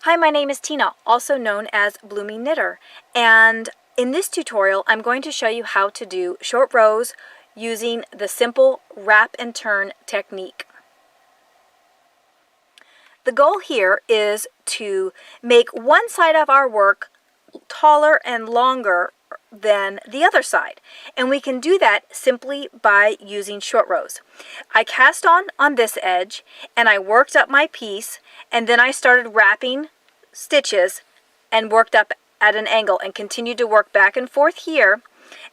Hi, my name is Tina, also known as Blooming Knitter, and in this tutorial I'm going to show you how to do short rows using the simple wrap and turn technique. The goal here is to make one side of our work taller and longer than the other side, and we can do that simply by using short rows. I cast on this edge and I worked up my piece, and then I started wrapping stitches and worked up at an angle and continued to work back and forth here,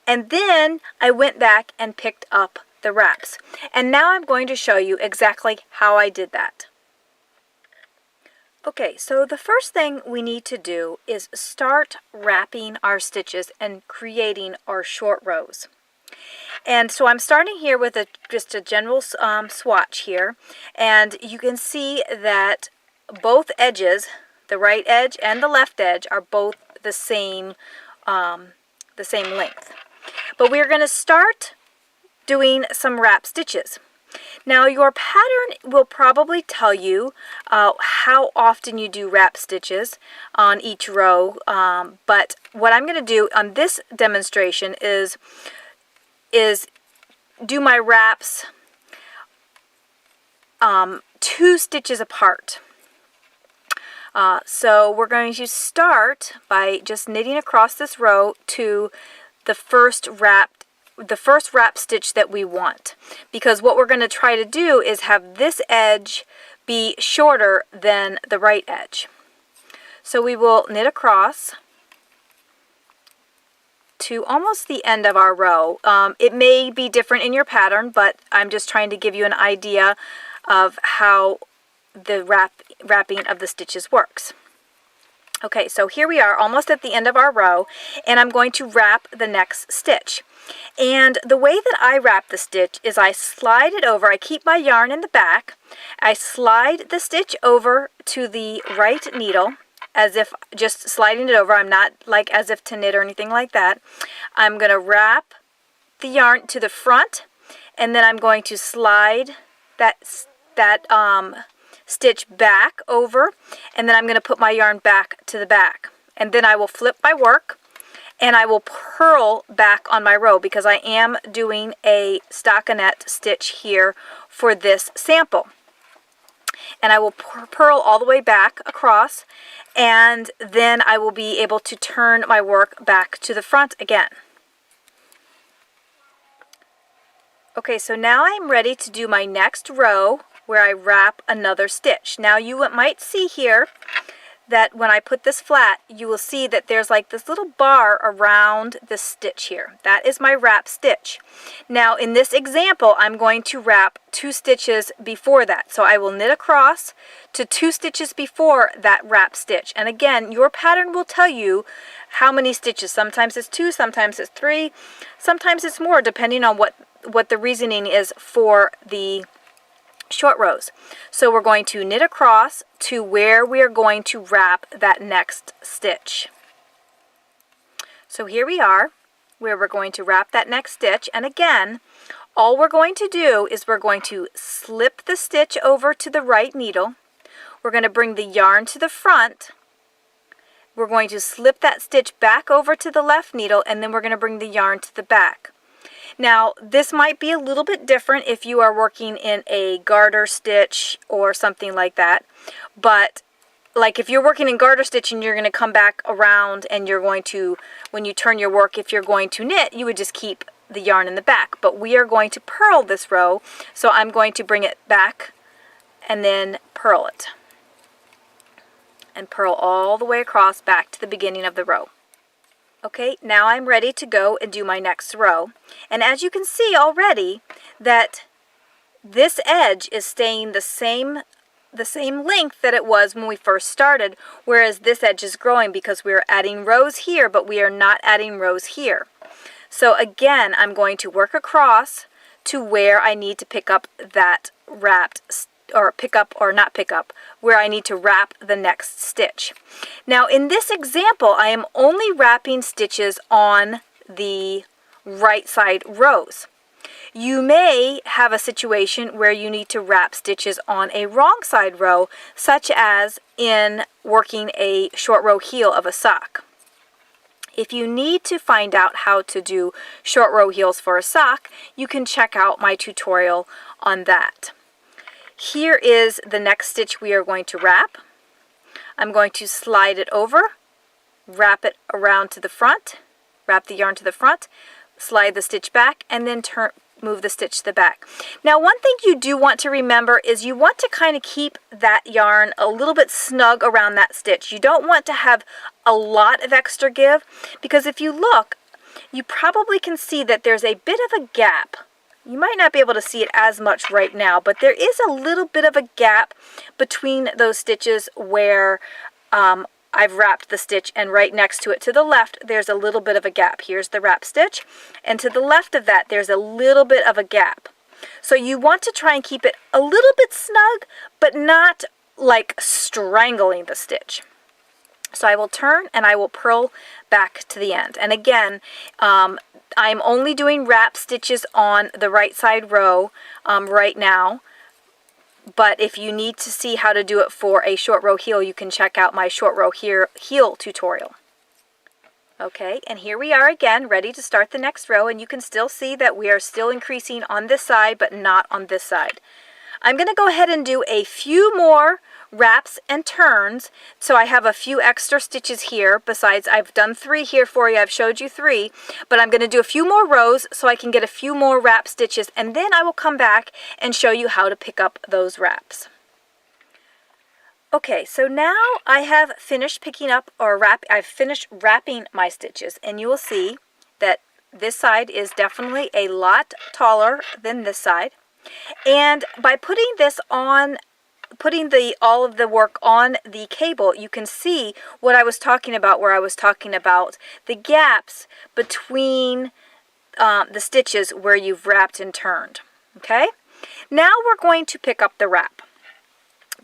and then I went back and picked up the wraps. And now I'm going to show you exactly how I did that. Okay, so the first thing we need to do is start wrapping our stitches and creating our short rows. And so I'm starting here with just a general swatch here, and you can see that both edges, the right edge and the left edge, are both the same length. But we're going to start doing some wrap stitches. Now your pattern will probably tell you how often you do wrap stitches on each row, but what I'm going to do on this demonstration is do my wraps 2 stitches apart. So we're going to start by just knitting across this row to the first wrap stitch that we want, because what we're going to try to do is have this edge be shorter than the right edge. So we will knit across to almost the end of our row. It may be different in your pattern, but I'm just trying to give you an idea of how the wrapping of the stitches works. Okay, so here we are almost at the end of our row, and I'm going to wrap the next stitch. And the way that I wrap the stitch is I slide it over. I keep my yarn in the back. I slide the stitch over to the right needle, as if just sliding it over. I'm not like as if to knit or anything like that. I'm going to wrap the yarn to the front, and then I'm going to slide that stitch back over, and then I'm going to put my yarn back to the back, and then I will flip my work and I will purl back on my row, because I am doing a stockinette stitch here for this sample. And I will purl all the way back across, and then I will be able to turn my work back to the front again. Okay, so now I'm ready to do my next row where I wrap another stitch. Now you might see here that when I put this flat, you will see that there's like this little bar around this stitch here. That is my wrap stitch. Now in this example, I'm going to wrap 2 stitches before that. So I will knit across to 2 stitches before that wrap stitch. And again, your pattern will tell you how many stitches. Sometimes it's 2, sometimes it's 3, sometimes it's more, depending on what the reasoning is for the short rows. So we're going to knit across to where we are going to wrap that next stitch. So here we are where we're going to wrap that next stitch, and again, all we're going to do is we're going to slip the stitch over to the right needle. We're going to bring the yarn to the front. We're going to slip that stitch back over to the left needle, and then we're going to bring the yarn to the back. Now, this might be a little bit different if you are working in a garter stitch or something like that. But like if you're working in garter stitch and you're going to come back around and you're going to, when you turn your work, if you're going to knit, you would just keep the yarn in the back. But we are going to purl this row, so I'm going to bring it back and then purl it. And purl all the way across back to the beginning of the row. Okay, now I'm ready to go and do my next row. And as you can see already that this edge is staying the same length that it was when we first started, whereas this edge is growing because we are adding rows here, but we are not adding rows here. So again, I'm going to work across to where I need to pick up that where I need to wrap the next stitch. Now in this example, I am only wrapping stitches on the right side rows. You may have a situation where you need to wrap stitches on a wrong side row, such as in working a short row heel of a sock. If you need to find out how to do short row heels for a sock, you can check out my tutorial on that. Here is the next stitch we are going to wrap. I'm going to slide it over, wrap it around to the front, wrap the yarn to the front, slide the stitch back, and then move the stitch to the back. Now, one thing you do want to remember is you want to kind of keep that yarn a little bit snug around that stitch. You don't want to have a lot of extra give, because if you look, you probably can see that there's a bit of a gap. You might not be able to see it as much right now, but there is a little bit of a gap between those stitches where I've wrapped the stitch, and right next to it to the left there's a little bit of a gap. Here's the wrap stitch, and to the left of that there's a little bit of a gap. So you want to try and keep it a little bit snug, but not like strangling the stitch. So I will turn and I will purl back to the end. And again, I'm only doing wrap stitches on the right side row right now. But if you need to see how to do it for a short row heel, you can check out my short row heel tutorial. Okay, and here we are again, ready to start the next row, and you can still see that we are still increasing on this side, but not on this side. I'm going to go ahead and do a few more wraps and turns, so I have a few extra stitches here. Besides, I've done 3 here for you. I've showed you 3, but I'm going to do a few more rows so I can get a few more wrap stitches, and then I will come back and show you how to pick up those wraps. Okay, so now I have finished picking up I've finished wrapping my stitches, and you will see that this side is definitely a lot taller than this side. And by putting this on, all of the work on the cable, you can see what I was talking about, where I was talking about the gaps between the stitches where you've wrapped and turned. Okay, now we're going to pick up the wrap.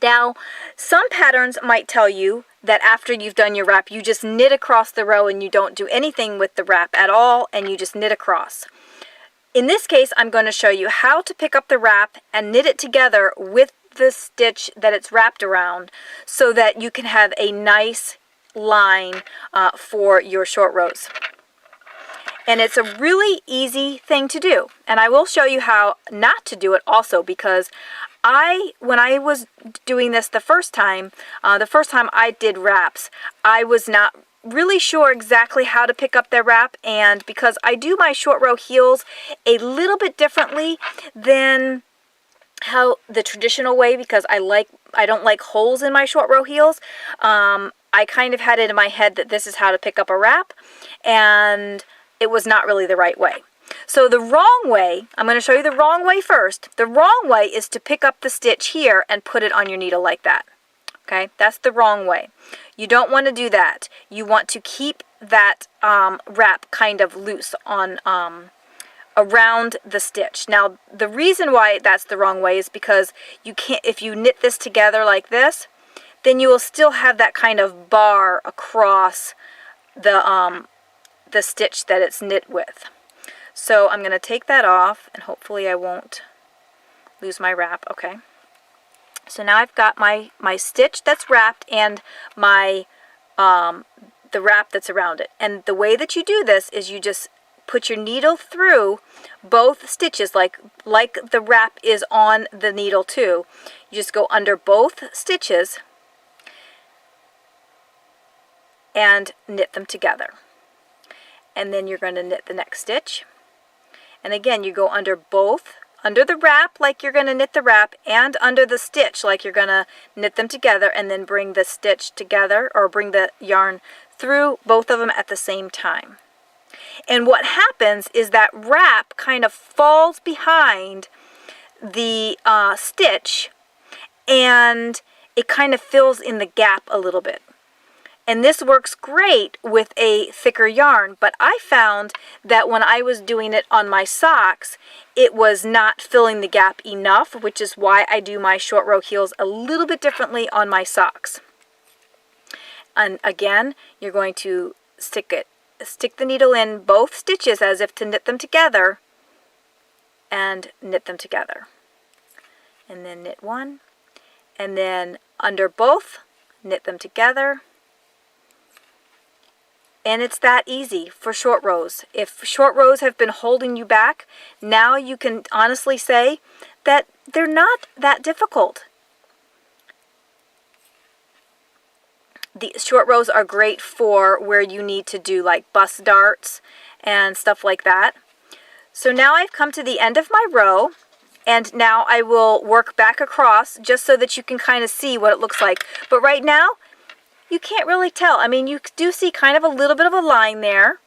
Now, some patterns might tell you that after you've done your wrap, you just knit across the row and you don't do anything with the wrap at all, and you just knit across. In this case, I'm going to show you how to pick up the wrap and knit it together with the stitch that it's wrapped around, so that you can have a nice line for your short rows. And it's a really easy thing to do. And I will show you how not to do it also, because when I was doing this the first time I did wraps, I was not really sure exactly how to pick up the wrap, and because I do my short row heels a little bit differently than how the traditional way, because I don't like holes in my short row heels, I kind of had it in my head that this is how to pick up a wrap, and it was not really the right way. So the wrong way, I'm going to show you the wrong way first. The wrong way is to pick up the stitch here and put it on your needle like that. Okay, that's the wrong way. You don't want to do that. You want to keep that wrap kind of loose on around the stitch. Now, the reason why that's the wrong way is because you can't, if you knit this together like this, then you will still have that kind of bar across the stitch that it's knit with. So I'm going to take that off, and hopefully I won't lose my wrap. Okay. So now I've got my stitch that's wrapped and my the wrap that's around it. And the way that you do this is you just put your needle through both stitches, like the wrap is on the needle too. You just go under both stitches and knit them together. And then you're going to knit the next stitch. And again, you go under the wrap like you're going to knit the wrap, and under the stitch like you're going to knit them together, and then bring the stitch together, or bring the yarn through both of them at the same time. And what happens is that wrap kind of falls behind the stitch, and it kind of fills in the gap a little bit. And this works great with a thicker yarn, but I found that when I was doing it on my socks, it was not filling the gap enough, which is why I do my short row heels a little bit differently on my socks. And again, you're going to stick the needle in both stitches as if to knit them together, and knit them together. And then knit one, and then under both, knit them together. And it's that easy for short rows. If short rows have been holding you back, now you can honestly say that they're not that difficult. The short rows are great for where you need to do like bust darts and stuff like that. So now I've come to the end of my row, and now I will work back across just so that you can kind of see what it looks like. But right now, you can't really tell. I mean, you do see kind of a little bit of a line there,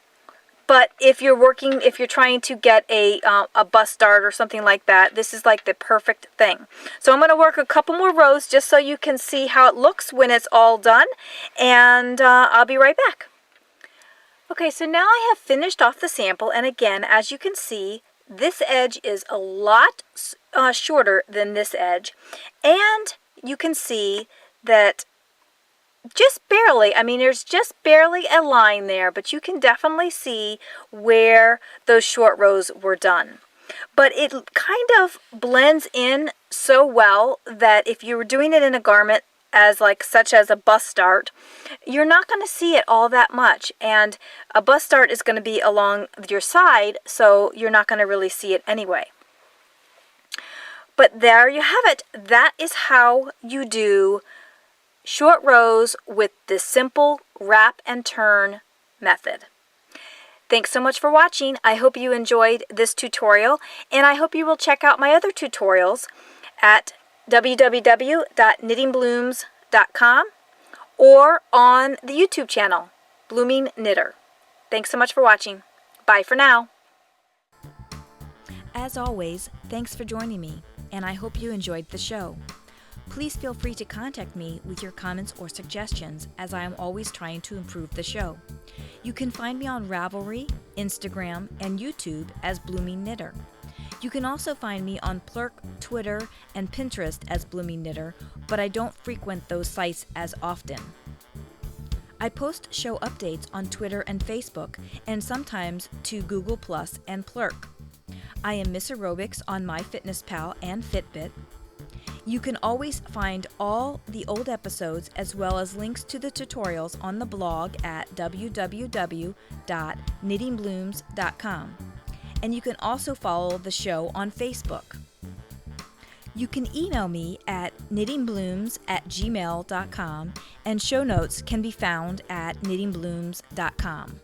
but if you're trying to get a bust dart or something like that, this is like the perfect thing. So I'm going to work a couple more rows just so you can see how it looks when it's all done, and I'll be right back. Okay, so now I have finished off the sample, and again, as you can see, this edge is a lot shorter than this edge, and you can see that just barely, I mean, there's just barely a line there, but you can definitely see where those short rows were done. But it kind of blends in so well that if you were doing it in a garment such as a bust dart, you're not going to see it all that much. And a bust dart is going to be along your side, so you're not going to really see it anyway. But there you have it. That is how you do short rows with this simple wrap and turn method. Thanks so much for watching. I hope you enjoyed this tutorial, and I hope you will check out my other tutorials at www.knittingblooms.com or on the YouTube channel, Blooming Knitter. Thanks so much for watching. Bye for now. As always, thanks for joining me, and I hope you enjoyed the show. Please feel free to contact me with your comments or suggestions, as I am always trying to improve the show. You can find me on Ravelry, Instagram, and YouTube as Blooming Knitter. You can also find me on Plurk, Twitter, and Pinterest as Blooming Knitter, but I don't frequent those sites as often. I post show updates on Twitter and Facebook, and sometimes to Google Plus and Plurk. I am Miss Aerobics on MyFitnessPal and Fitbit. You can always find all the old episodes as well as links to the tutorials on the blog at www.knittingblooms.com. And you can also follow the show on Facebook. You can email me at knittingblooms@gmail.com, and show notes can be found at knittingblooms.com.